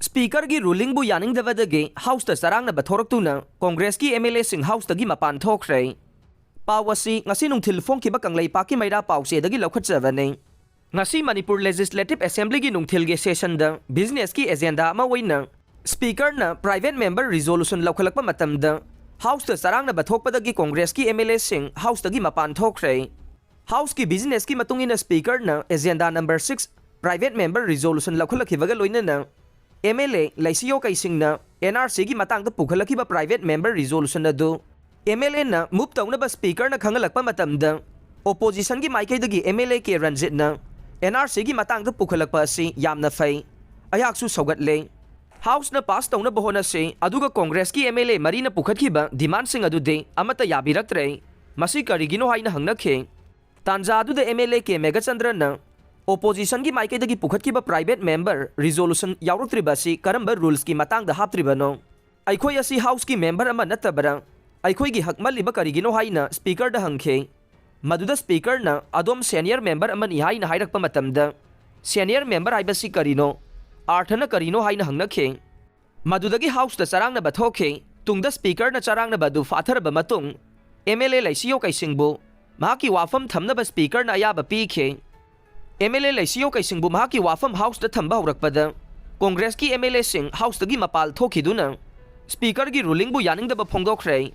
speaker की Rulingbu Yaningdabadagi Houseta Charangnaba Thoraktuna Congress की MLA Singh Houseta की Mapan Thokhre पावसी ngasi nungthil phongkiba kanglei paki maira pause dagi lokhatjabane ngasi Manipur Legislative Assembly की nungthil ge session da business की agenda ama waina speaker na private member resolution lokhalakpa matamda Houseta Charangnaba thokpadagi Congress की MLA Singh Houseta की Mapan Thokhre House की business की matungina speaker na agenda number 6 private member resolution lokhalakhibaga loinana MLA laisiyo kaisingna NRC की matang da pukhalakhiba private member resolution adu MLA na move taunaba speaker na khangalakpa matamda opposition की माइकैदगी MLA के रंजित ना NRC की matang da pukhalakpa asi yamna fai ayaksu saugatle House na pass taunaba hona se aduga Congress की MLA marina pukhatkiba demand sing adu de amata yabiraktre masi karigino haina hangnakhe tanja adu de MLA के Megachandra na opposition की माइकैदगी पुखतकिबा private member resolution यावरत्रिबासी Karamba rules की matang da haptribano अइखोय असि house की member ama natabara अइखोय की हकमलिबा करिगिनो हाइना speaker da hangखे मदुदा speaker na adom senior member ama ni haina hairakpa matamda senior member haibasi karino arthana karino haina hangnakhe मदुदगी house da Charangnaba Thokhre tungda speaker na Charangnaba du fatharba matung MLA laisiyo kaisingbu mahaki wafam thamnaba speaker na ayaba pikhe MLA laisiyo kaisingbu mahaki wafam house da thamba horakpada Congress की MLA Singh house dagi mapal thokhiduna speaker की Rulingbu Yaningdaba phongdokre